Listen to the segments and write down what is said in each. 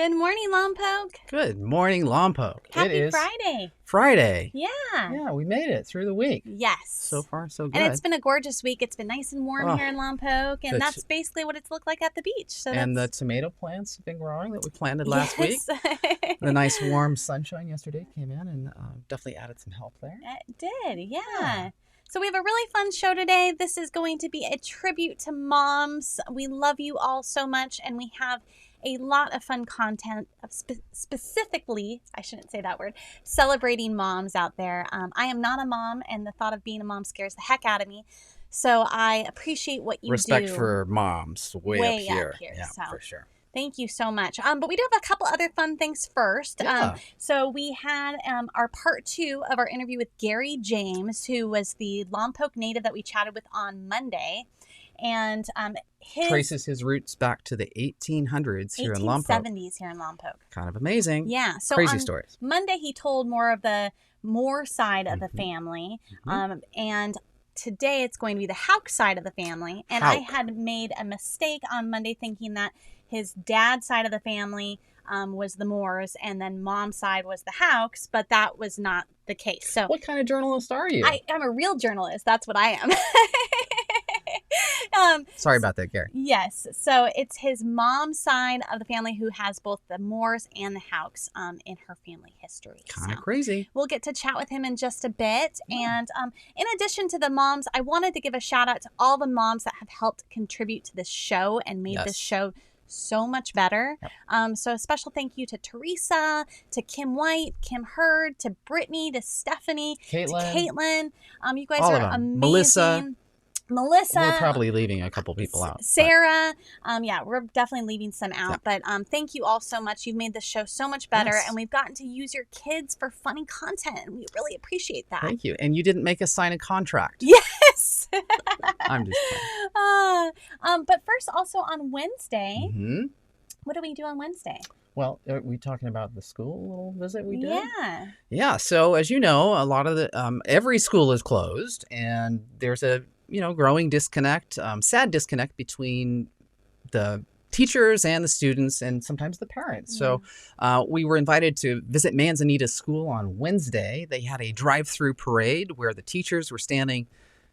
Good morning, Lompoc. Good morning, Lompoc. Happy It is Friday. Friday. Yeah. Yeah, we made it through the week. Yes. So far, so good. And it's been a gorgeous week. It's been nice and warm here in Lompoc, and that's basically what it's looked like at the beach. So the tomato plants have been growing that we planted last week. The nice warm sunshine yesterday came in and definitely added some help there. It did, yeah. So we have a really fun show today. This is going to be a tribute to moms. We love you all so much, and we have a lot of fun content specifically, I shouldn't say that word, celebrating moms out there. I am not a mom, and the thought of being a mom scares the heck out of me. So I appreciate what you do. Respect for moms way up here. Yeah, so. For sure. Thank you so much. But we do have a couple other fun things first. So we had our part 2 of our interview with Gary James, who was the Lompoc native that we chatted with on Monday. And traces his roots back to the 1800s here in Lompoc. 1870s here in Lompoc. Kind of amazing. Yeah. So crazy stories. Monday he told more of the Moore side of the family. And today it's going to be the Hauk side of the family. And I had made a mistake on Monday thinking that his dad's side of the family was the Moores, and then mom's side was the Hauks, but that was not the case. So, what kind of journalist are you? I'm a real journalist. That's what I am. Sorry about that, Gary. Yes. So it's his mom's side of the family who has both the Moores and the Hauks in her family history. Kind of crazy. We'll get to chat with him in just a bit. Yeah. And in addition to the moms, I wanted to give a shout out to all the moms that have helped contribute to this show and made this show so much better. So a special thank you to Teresa, to Kim White, Kim Hurd, to Brittany, to Stephanie, to Caitlin. You guys all are amazing. Melissa. We're probably leaving a couple people out. Sarah. Yeah, we're definitely leaving some out. Yeah. But thank you all so much. You've made this show so much better. Yes. And we've gotten to use your kids for funny content. And we really appreciate that. Thank you. And you didn't make us sign a contract. Yes. I'm just kidding. But first, also on Wednesday, what do we do on Wednesday? Well, are we talking about the school little visit we did? Yeah. Yeah. So as you know, a lot of the every school is closed, and there's a growing disconnect, sad disconnect between the teachers and the students and sometimes the parents. So we were invited to visit Manzanita's school on Wednesday. They had a drive-through parade where the teachers were standing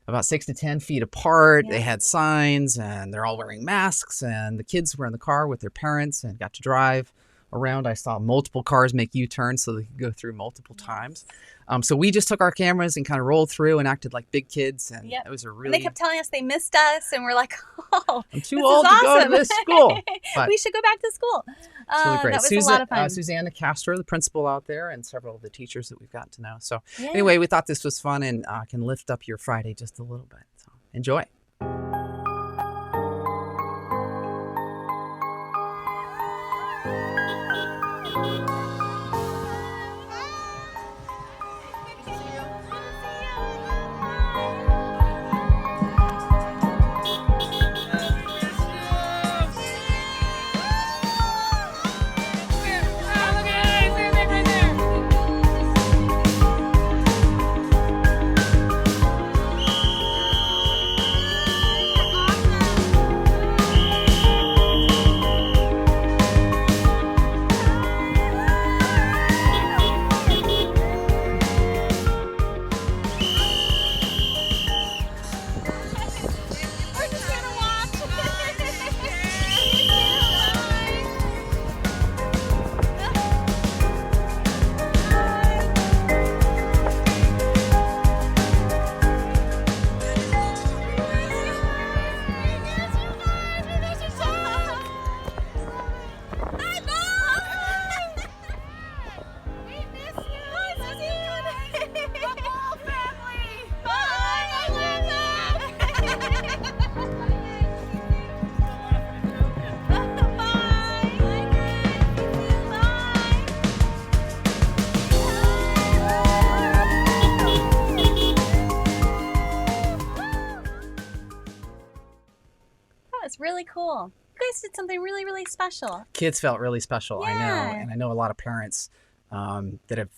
about 6 to 10 feet apart. They had signs, and they're all wearing masks, and the kids were in the car with their parents and got to drive around. I saw multiple cars make U-turns so they could go through multiple times. So we just took our cameras and kind of rolled through and acted like big kids. And it was a really... And they kept telling us they missed us, and we're like, I'm too old to go to this school. But we should go back to school. It's really great. That was a lot of fun. Susanna Castro, the principal out there, and several of the teachers that we've gotten to know. So anyway, we thought this was fun and can lift up your Friday just a little bit. So enjoy. Really cool. You guys did something really, really special. Kids felt really special, I know. And I know a lot of parents that have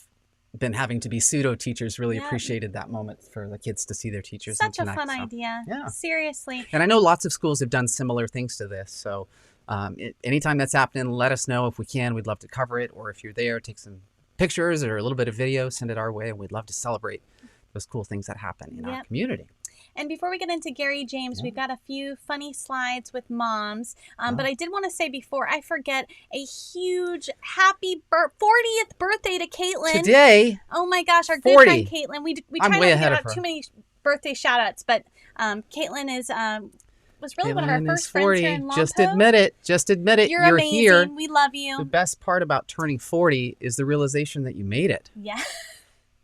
been having to be pseudo teachers really appreciated that moment for the kids to see their teachers. Such a fun idea. Yeah. Seriously. And I know lots of schools have done similar things to this. So Anytime that's happening, let us know if we can. We'd love to cover it. Or if you're there, take some pictures or a little bit of video, send it our way. And we'd love to celebrate those cool things that happen in our community. And before we get into Gary James, we've got a few funny slides with moms. But I did want to say before I forget, a huge happy 40th birthday to Caitlin. Today. Oh my gosh, our 40. good friend Caitlin. We try not to ahead give of out her. too many birthday shout outs, but Caitlin is was really one of our Caitlin first is friends 40. here in Lompoc. Just admit it. Just admit it. You're You're amazing. here. We love you. The best part about turning 40 is the realization that you made it. Yeah.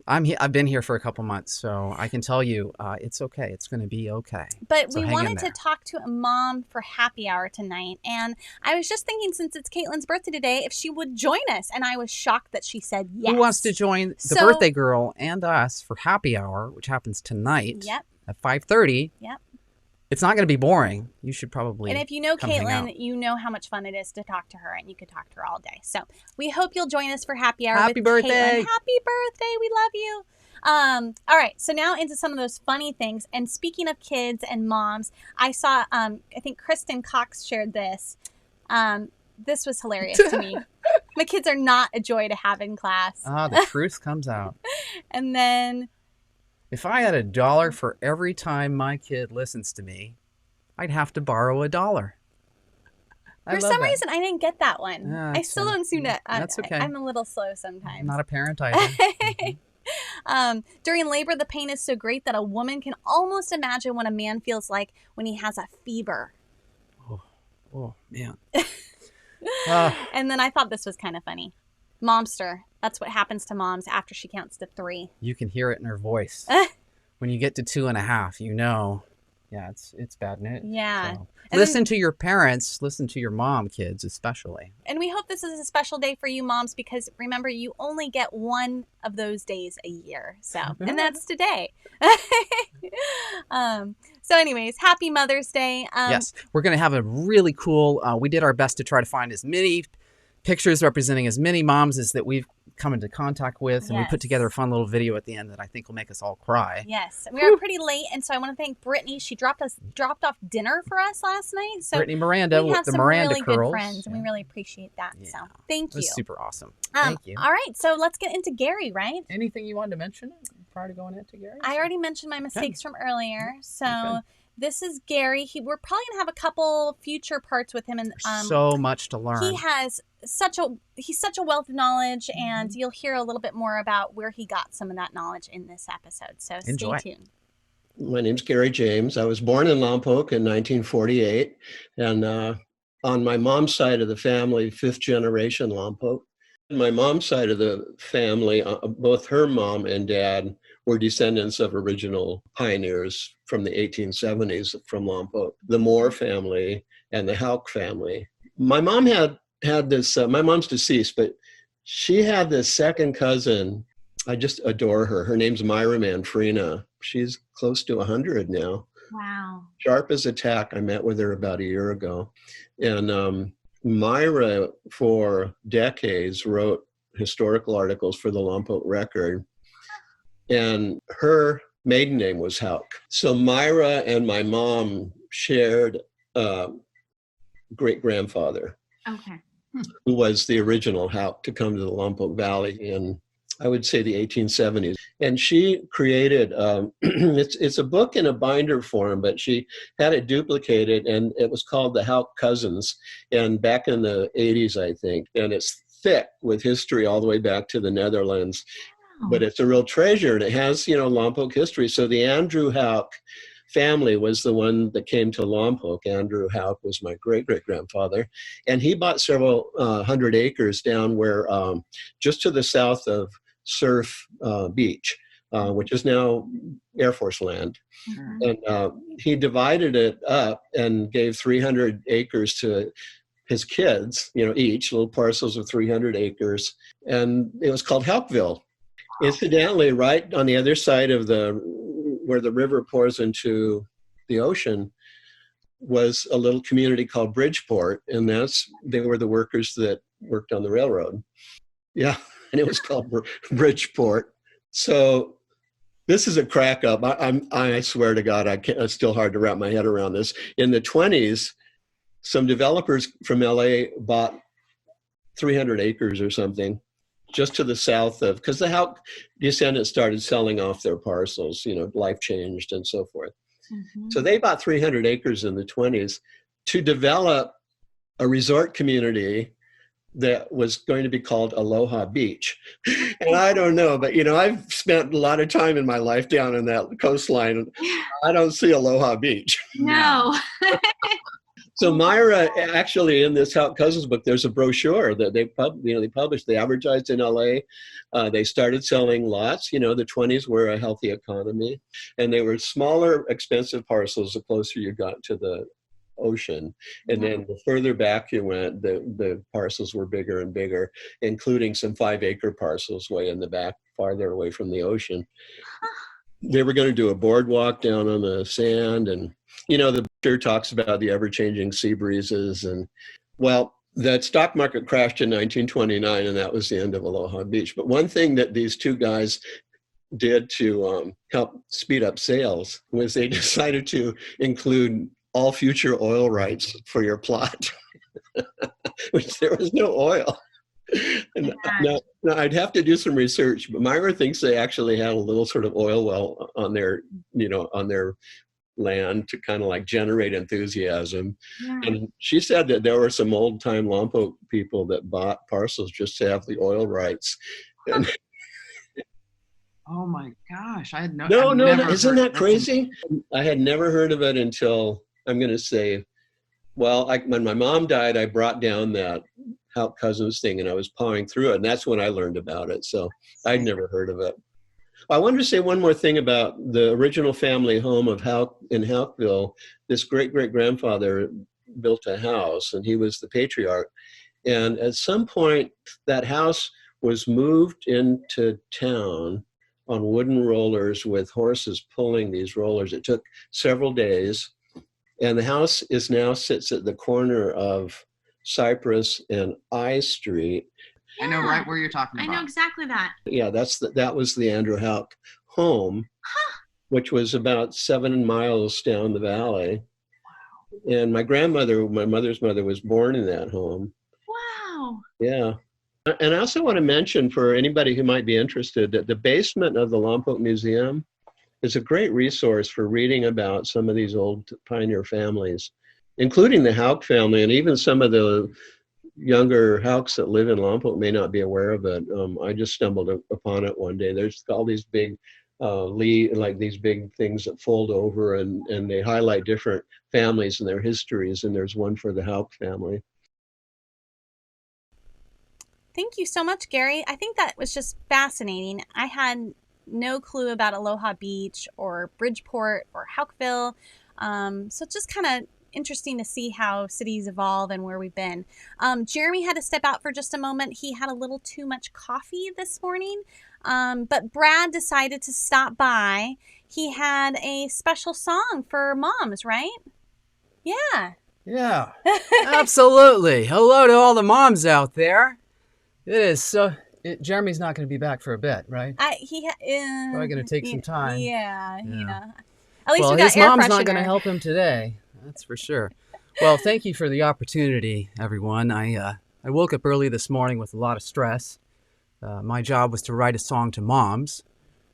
I've been here for a couple months, so I can tell you it's okay. It's going to be okay. But So we hang in wanted to there. talk to a mom for happy hour tonight. And I was just thinking, since it's Caitlin's birthday today, if she would join us. And I was shocked that she said yes. Who wants to join the So- birthday girl and us for happy hour, which happens tonight Yep. at 5:30? Yep. It's not going to be boring. You should probably And if you know come hang Caitlin, out. you know how much fun it is to talk to her, and you could talk to her all day. So we hope you'll join us for happy hour. Happy with birthday. Caitlin. Happy birthday. We love you. All right. So now into some of those funny things. And speaking of kids and moms, I saw, I think Kristen Cox shared this. This was hilarious to me. My kids are not a joy to have in class. The truth comes out. And then If I had $1 for every time my kid listens to me, I'd have to borrow $1. for some reason, I didn't get that one. Yeah, I that's still fine. don't seem to. That's okay. I'm a little slow sometimes. I'm not a parent either. During labor, the pain is so great that a woman can almost imagine what a man feels like when he has a fever. Oh, man. And then I thought this was kind of funny. Momster. That's what happens to moms after she counts to 3. You can hear it in her voice. When you get to 2.5, you know, yeah, it's bad news. Yeah. So, And listen to your parents. Listen to your mom, kids, especially. And we hope this is a special day for you moms, because remember, you only get one of those days a year. So, and that's today. So anyways, happy Mother's Day. Yes, we're going to have a really cool, we did our best to try to find as many pictures representing as many moms as that we've come into contact with. And we put together a fun little video at the end that I think will make us all cry. Yes. We are pretty late. And so I want to thank Brittany. She dropped off dinner for us last night. So Brittany Miranda we with have the some Miranda really curls. good friends, and we really appreciate that. Yeah. So thank It you. was super awesome. Thank you. All right. So let's get into Gary, right? Anything you wanted to mention prior to going into Gary? I already mentioned my mistakes from earlier. So Okay. this is Gary. We're probably going to have a couple future parts with him. And so much to learn. he's such a wealth of knowledge, Mm-hmm. and you'll hear a little bit more about where he got some of that knowledge in this episode. So Enjoy. stay tuned. My name's Gary James. I was born in Lompoc in 1948, and on my mom's side of the family, 5th generation Lompoc. My mom's side of the family, both her mom and dad were descendants of original pioneers from the 1870s from Lompoc, the Moore family and the Hauk family. My mom had this, my mom's deceased, but she had this second cousin. I just adore her. Her name's Myra Manfrina. She's close to 100 now. Wow. Sharp as a tack. I met with her about a year ago. And Myra, for decades, wrote historical articles for the Lompoc Record. And her maiden name was Hauk. So Myra and my mom shared a great-grandfather. Okay. Who was the original Hauk to come to the Lompoc Valley in, I would say, the 1870s. And she created, it's a book in a binder form, but she had it duplicated, and it was called The Hauk Cousins, and back in the 80s, I think. And it's thick with history all the way back to the Netherlands. But it's a real treasure, and it has, Lompoc history. So the Andrew Hauk family was the one that came to Lompoc. Andrew Hauk was my great-great-grandfather. And he bought several hundred acres down where, just to the south of Surf Beach, which is now Air Force land. Mm-hmm. And he divided it up and gave 300 acres to his kids, each little parcels of 300 acres. And it was called Haukville. Incidentally, right on the other side of where the river pours into the ocean was a little community called Bridgeport, and they were the workers that worked on the railroad. Yeah, and it was called Bridgeport. So this is a crack up. I swear to God, it's still hard to wrap my head around this. In the 1920s, some developers from LA bought 300 acres or something just to the south of, because the Houck descendants started selling off their parcels, life changed and so forth. Mm-hmm. So they bought 300 acres in the 20s to develop a resort community that was going to be called Aloha Beach. And I don't know, but I've spent a lot of time in my life down in that coastline. I don't see Aloha Beach. No. So Myra, actually, in this Houck Cousins book, there's a brochure that they published. They advertised in LA. They started selling lots. The 20s were a healthy economy, and they were smaller, expensive parcels the closer you got to the ocean. And then the further back you went, the parcels were bigger and bigger, including some 5-acre parcels way in the back, farther away from the ocean. They were going to do a boardwalk down on the sand, and the picture talks about the ever-changing sea breezes. And well, the stock market crashed in 1929, and that was the end of Aloha Beach. But one thing that these two guys did to help speed up sales was they decided to include all future oil rights for your plot, which there was no oil. And now I'd have to do some research, but Myra thinks they actually had a little sort of oil well on their land to kind of like generate enthusiasm. Yeah. And she said that there were some old time Lompoc people that bought parcels just to have the oil rights. And oh my gosh, I had no, isn't that crazy? I had never heard of it until, I'm going to say, well, when my mom died, I brought down that Houck Cousins thing and I was pawing through it, and that's when I learned about it. So I'd never heard of it. I wanted to say one more thing about the original family home of Houck in Houckville. This great-great-grandfather built a house, and he was the patriarch. And at some point, that house was moved into town on wooden rollers with horses pulling these rollers. It took several days. And the house now sits at the corner of Cypress and I Street. Yeah, I know right where you're talking about. I know exactly that. Yeah, that was the Andrew Houck home, which was about 7 miles down the valley. Wow. And my mother's mother, was born in that home. Wow. Yeah. And I also want to mention, for anybody who might be interested, that the basement of the Lompoc Museum is a great resource for reading about some of these old pioneer families, including the Houck family, and even some of the younger Houcks that live in Lompoc may not be aware of it. I just stumbled upon it one day. There's all these big these big things that fold over, and they highlight different families and their histories, and there's one for the Houck family. Thank you so much, Gary. I think that was just fascinating. I had no clue about Aloha Beach or Bridgeport or Houckville. So it's just kind of interesting to see how cities evolve and where we've been. Jeremy had to step out for just a moment. He had a little too much coffee this morning, but Brad decided to stop by. He had a special song for moms, right? Yeah. Yeah, absolutely. Hello to all the moms out there. It is so... Jeremy's not going to be back for a bit, right? Probably going to take some time. Yeah. At least we got his air mom's freshener. not going to help him today. That's for sure. Well, thank you for the opportunity, everyone. I woke up early this morning with a lot of stress. My job was to write a song to moms.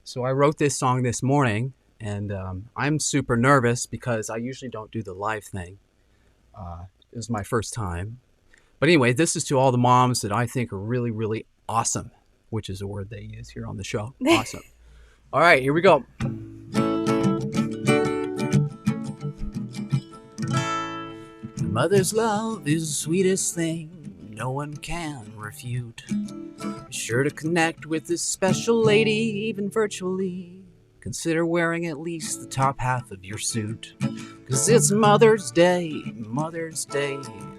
So I wrote this song this morning, and I'm super nervous because I usually don't do the live thing. It was my first time. But anyway, this is to all the moms that I think are really, really awesome, which is a word they use here on the show. Awesome. All right, here we go. Mother's love is the sweetest thing no one can refute. Be sure to connect with this special lady, even virtually. Consider wearing at least the top half of your suit. 'Cause it's Mother's Day, and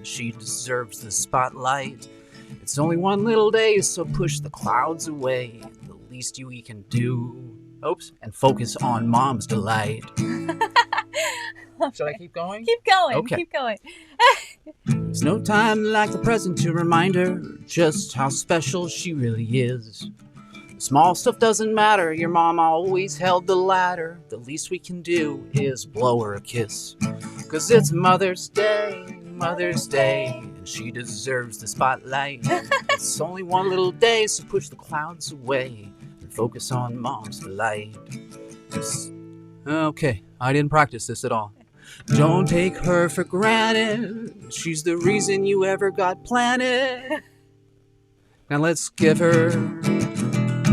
she deserves the spotlight. It's only one little day, so push the clouds away. The least we can do, and focus on mom's delight. Should I keep going? Keep going. Okay. Keep going. There's no time like the present to remind her just how special she really is. The small stuff doesn't matter. Your mom always held the ladder. The least we can do is blow her a kiss. 'Cause it's Mother's Day, Mother's Day, and she deserves the spotlight. It's only one little day, so push the clouds away and focus on Mom's delight. Okay, I didn't practice this at all. Don't take her for granted. She's the reason you ever got planted. Now let's give her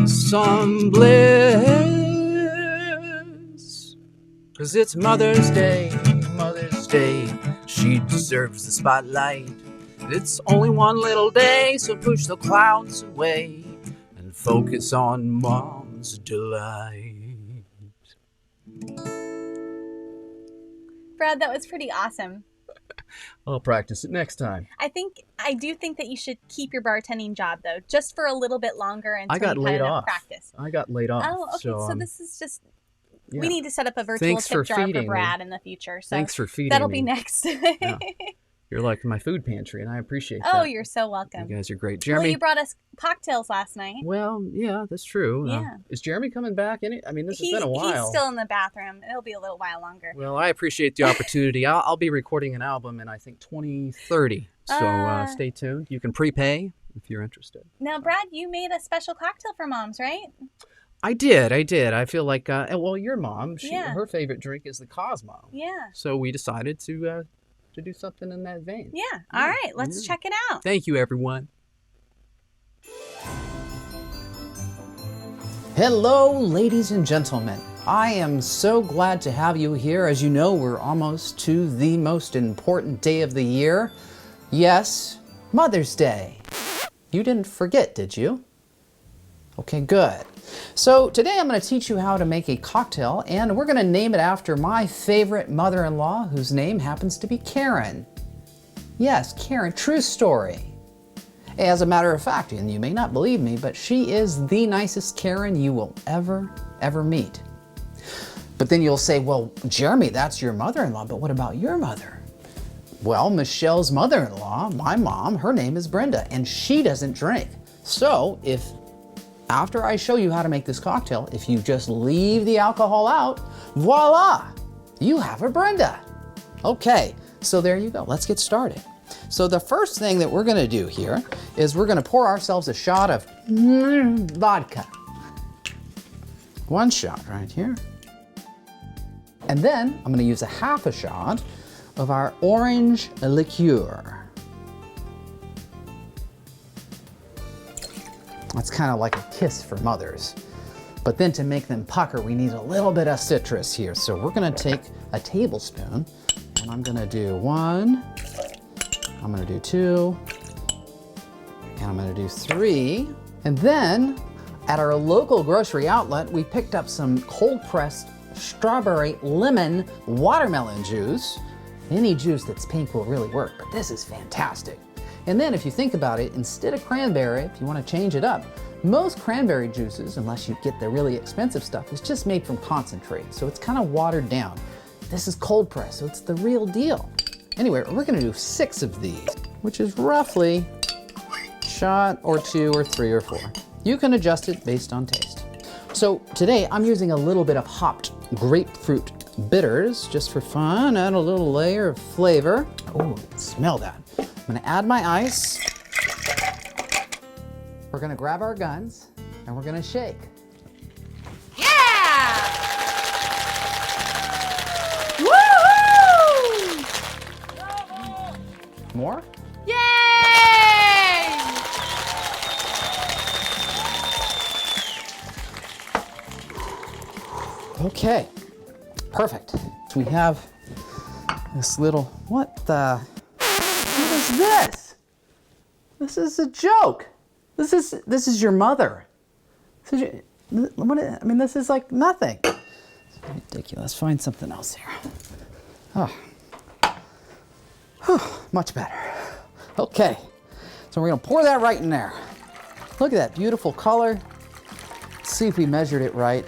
some bliss. 'Cause it's Mother's Day, Mother's Day. She deserves the spotlight. It's only one little day, so push the clouds away and focus on Mom's delight. Brad, that was pretty awesome. I'll practice it next time. I do think that you should keep your bartending job though, just for a little bit longer until I got you laid had enough off. practice. I got laid off. Oh, okay. So this is just yeah. we need to set up a virtual Thanks tip for jar for feeding Brad me. in the future. So Thanks for feeding that'll me. be next. Yeah. You're like my food pantry, and I appreciate that. Oh, you're so welcome. You guys are great. Well, Jeremy. you brought us cocktails last night. Well, yeah, that's true. Yeah. Is Jeremy coming back? I mean, this has been a while. He's still in the bathroom. It'll be a little while longer. Well, I appreciate the opportunity. I'll be recording an album in, I think, 2030. So stay tuned. You can prepay if you're interested. Now, Brad, you made a special cocktail for moms, right? I did. I feel like, well, your mom, Yeah. her favorite drink is the Cosmo. Yeah. So we decided to do something in that vein. Yeah. All right. Let's check it out. Thank you, everyone. Hello, ladies and gentlemen. I am so glad to have you here. As you know, we're almost to the most important day of the year. Yes, Mother's Day. You didn't forget, did you? Okay, good. So today I'm going to teach you how to make a cocktail, and we're going to name it after my favorite mother-in-law, whose name happens to be Karen. Yes, Karen, true story. As a matter of fact, and you may not believe me, but she is the nicest Karen you will ever meet. But then you'll say, well, Jeremy, that's your mother-in-law, but what about your mother? Well, Michelle's mother-in-law, my mom, her name is Brenda, and she doesn't drink. So after I show you how to make this cocktail, if you just leave the alcohol out, voila, you have a Brenda. Okay, so there you go. Let's get started. So the first thing that we're gonna do here is we're gonna pour ourselves a shot of vodka. One shot right here. And then I'm gonna use a half a shot of our orange liqueur. It's kind of like a kiss for mothers. But then to make them pucker, we need a little bit of citrus here. So we're gonna take a tablespoon, and I'm gonna do 1, I'm gonna do 2, and I'm gonna do 3. And then at our local grocery outlet, we picked up some cold pressed strawberry, lemon, watermelon juice. Any juice that's pink will really work, but this is fantastic. And then if you think about it, instead of cranberry, if you want to change it up, most cranberry juices, unless you get the really expensive stuff, is just made from concentrate. So it's kind of watered down. This is cold press, so it's the real deal. Anyway, we're going to do 6 of these, which is roughly a shot or 2 or 3 or 4. You can adjust it based on taste. So today I'm using a little bit of hopped grapefruit bitters just for fun, add a little layer of flavor. Oh, smell that. I'm gonna add my ice. We're gonna grab our guns and we're gonna shake. Yeah! Woo-hoo! More? Yay! Okay, perfect. So we have this little, what is this? This is a joke. This is your mother. This is like nothing. It's ridiculous. Find something else here. Oh. Whew, much better. Okay, so we're gonna pour that right in there. Look at that beautiful color. Let's see if we measured it right.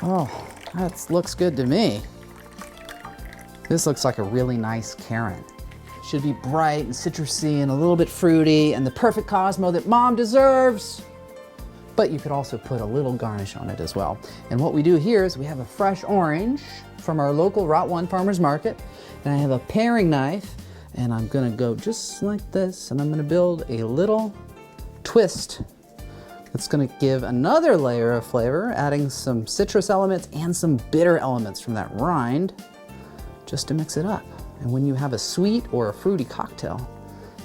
Oh, that looks good to me. This looks like a really nice Karen. Should be bright and citrusy and a little bit fruity and the perfect Cosmo that Mom deserves. but you could also put a little garnish on it as well. And what we do here is we have a fresh orange from our local Route 1 Farmers Market, and I have a paring knife, and I'm gonna go just like this, and I'm gonna build a little twist that's gonna give another layer of flavor, adding some citrus elements and some bitter elements from that rind, just to mix it up. And when you have a sweet or a fruity cocktail,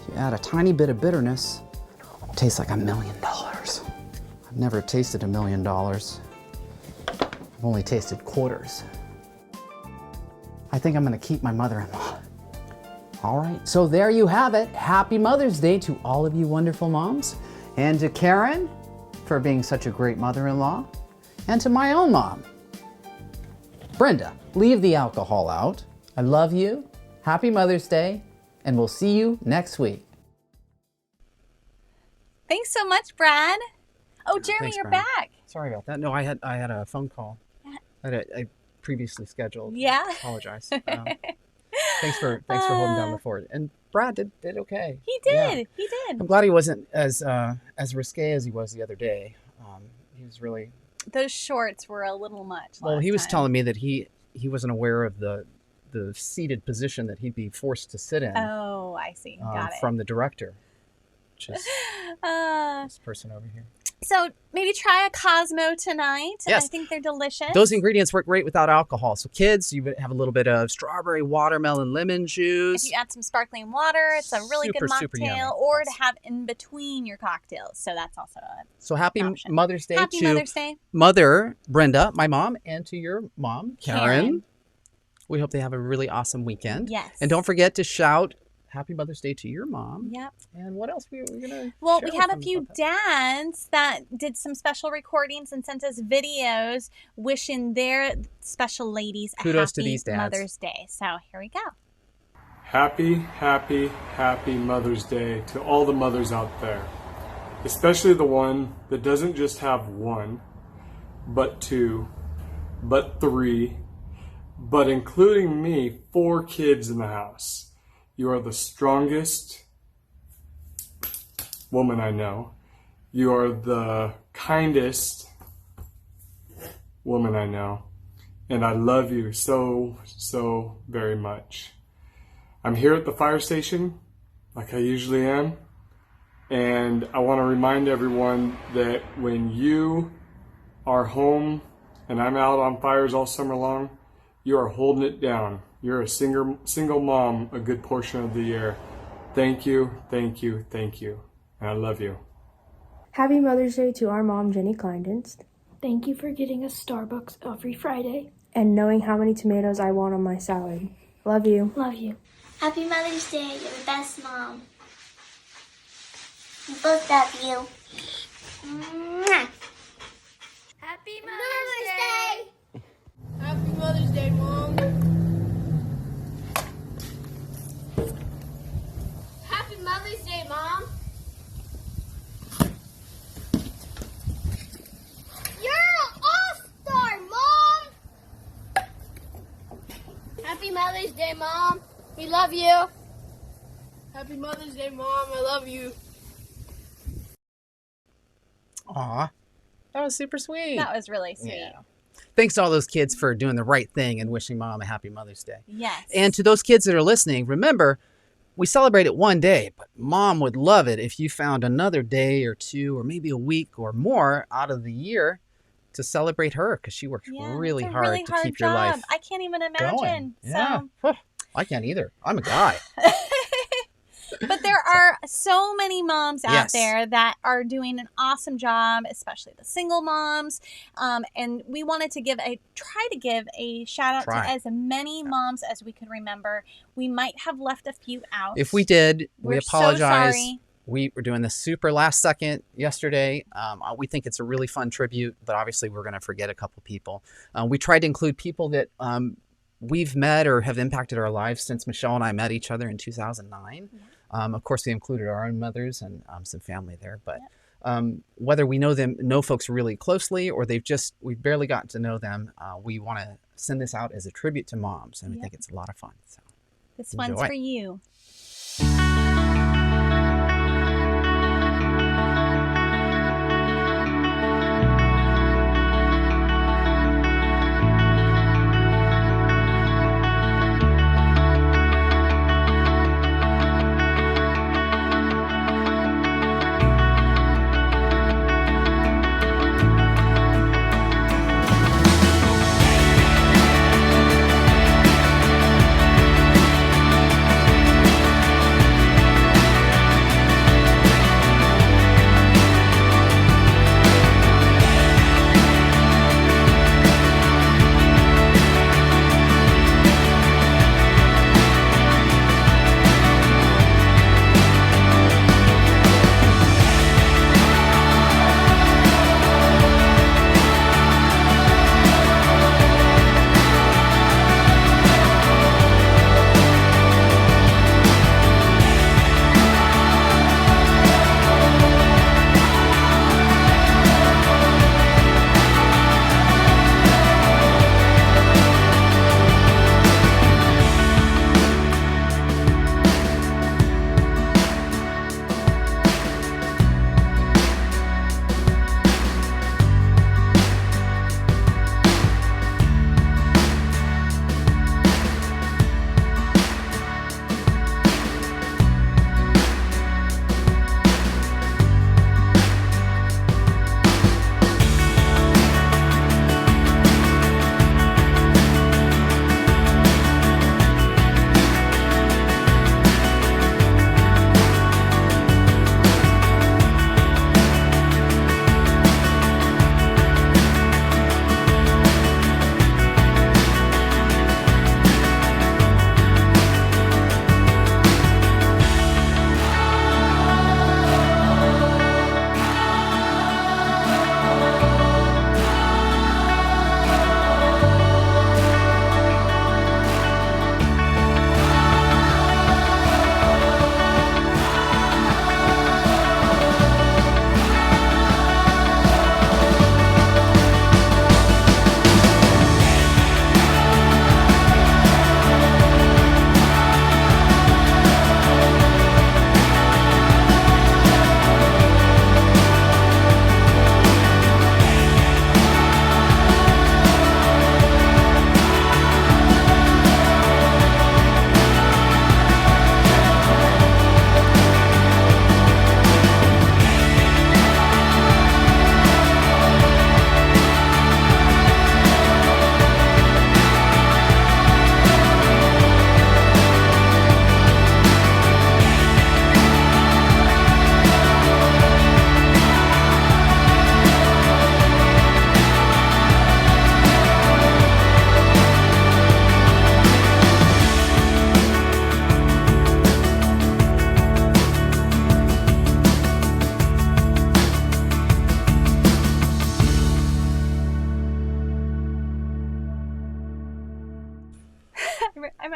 you add a tiny bit of bitterness, it tastes like $1 million. I've never tasted $1 million. I've only tasted quarters. I think I'm gonna keep my mother-in-law. All right, so there you have it. Happy Mother's Day to all of you wonderful moms, and to Karen for being such a great mother-in-law, and to my own mom. Brenda, leave the alcohol out. I love you. Happy Mother's Day, and we'll see you next week. Thanks so much, Brad. Oh, Jeremy, Thanks, you're Brian. back. Sorry about that. No, I had a phone call that I previously scheduled. Yeah. I apologize. Thanks for holding down the fort. And Brad did okay. He did. Yeah. He did. I'm glad he wasn't as risque as he was the other day. He was really. Those shorts were a little much. Well, he was time. telling me that he wasn't aware of the seated position that he'd be forced to sit in. Oh, I see. Got it. From the director, which is this person over here. So maybe try a Cosmo tonight. Yes. I think they're delicious. Those ingredients work great without alcohol. So kids, you have a little bit of strawberry, watermelon, lemon juice. If you add some sparkling water, it's a really good Super yummy. mocktail, or Yes. to have in between your cocktails. So that's also a So happy option. Mother's Day Happy to Mother's Day. Mother Brenda, my mom, and to your mom, Karen. Karen. We hope they have a really awesome weekend. Yes. And don't forget to shout Happy Mother's Day to your mom. Yep. And what else we're going to Well, we had a few dads that did some special recordings and sent us videos wishing their special ladies a Kudos to happy these dads. Mother's Day. So here we go. Happy, happy, happy Mother's Day to all the mothers out there. Especially the one that doesn't just have one, but two, but three, but including me, 4 kids in the house. You are the strongest woman I know. You are the kindest woman I know. And I love you so, so very much. I'm here at the fire station, like I usually am. And I want to remind everyone that when you are home and I'm out on fires all summer long, you are holding it down. You're a single mom a good portion of the year. Thank you, thank you, thank you. And I love you. Happy Mother's Day to our mom, Jenny Kleindienst. Thank you for getting us Starbucks every Friday. And knowing how many tomatoes I want on my salad. Love you. Love you. Happy Mother's Day. You're the best mom. We both love you. Mwah. Happy Mother's Day. Happy Mother's Day, Mom. Happy Mother's Day, Mom. You're an all-star, Mom. Happy Mother's Day, Mom. We love you. Happy Mother's Day, Mom. I love you. Aw, that was super sweet. That was really sweet. Yeah. Thanks to all those kids for doing the right thing and wishing Mom a happy Mother's Day. Yes. And to those kids that are listening, remember, we celebrate it one day, but Mom would love it if you found another day or two or maybe a week or more out of the year to celebrate her, because she works really it's a hard really to hard keep job. your life I can't even imagine. going. Yeah. So. I can't either. I'm a guy. But there are so many moms out Yes. there that are doing an awesome job, especially the single moms. And we wanted to try to give a shout out to as many moms as we could remember. We might have left a few out. If we did, we We're apologize. So sorry. We were doing this super last second yesterday. We think it's a really fun tribute, but obviously we're going to forget a couple people. We tried to include people that we've met or have impacted our lives since Michelle and I met each other in 2009. Yeah. Of course, we included our own mothers and some family there. But whether we know folks really closely, or we've barely gotten to know them, we want to send this out as a tribute to moms, and we think it's a lot of fun. So this one's for you.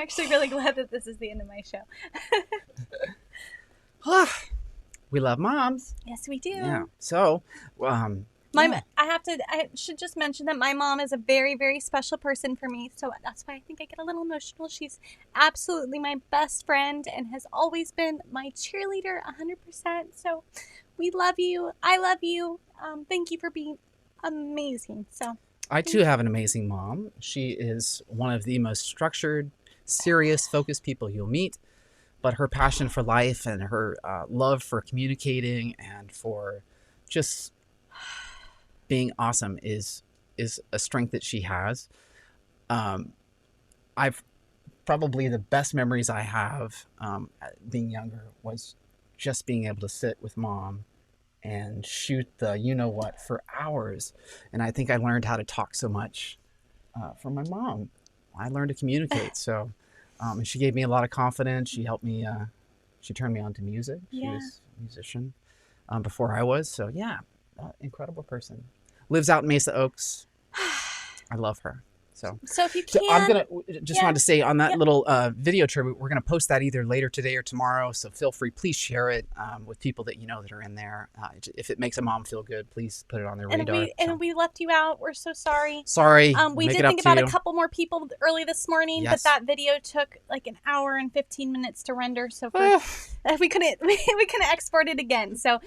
actually really glad that this is the end of my show. We love moms. Yes, we do. Yeah. So, yeah. I should just mention that my mom is a very, very special person for me. So that's why I think I get a little emotional. She's absolutely my best friend and has always been my cheerleader 100%. So we love you. I love you. Thank you for being amazing. So I too have an amazing mom. She is one of the most structured, serious, focused people you'll meet. But her passion for life and her love for communicating and for just being awesome is a strength that she has. I've probably the best memories I have being younger was just being able to sit with mom and shoot the you-know-what for hours. And I think I learned how to talk so much from my mom. I learned to communicate. So, and she gave me a lot of confidence. She helped me. She turned me on to music. She was a musician before I was. So yeah, incredible person. Lives out in Mesa Oaks. I love her. So if you can, I'm gonna wanted to say on that little video tribute, we're gonna post that either later today or tomorrow. So feel free, please share it with people that you know that are in there. If it makes a mom feel good, please put it on their radar. And we left you out. We're so sorry. Sorry. We did think about a couple more people early this morning, Yes. but that video took like an hour and 15 minutes to render. So we couldn't export it again. So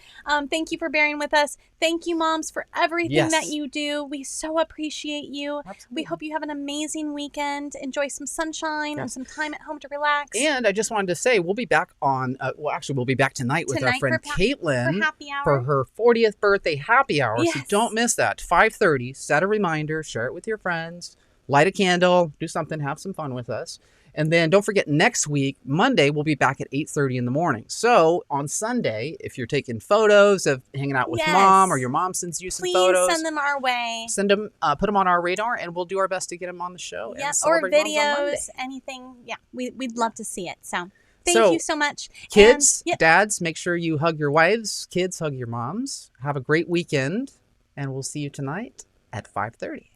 thank you for bearing with us. Thank you, moms, for everything that you do. We so appreciate you. Absolutely. We hope you have an amazing weekend. Enjoy some sunshine and some time at home to relax. And I just wanted to say we'll be back on. We'll be back tonight with our friend Caitlin for happy hour. for her 40th birthday happy hour. Yes. So don't miss that. 5:30. Set a reminder. Share it with your friends. Light a candle. Do something. Have some fun with us. And then don't forget, next week, Monday, we'll be back at 8:30 in the morning. So on Sunday, if you're taking photos of hanging out with mom or your mom sends you some photos, send them our way. Send them, put them on our radar, and we'll do our best to get them on the show. Yeah, and or celebrate moms on Monday. videos, anything. Yeah, we'd love to see it. So thank you so much. Kids, dads, make sure you hug your wives. Kids, hug your moms. Have a great weekend, and we'll see you tonight at 5:30.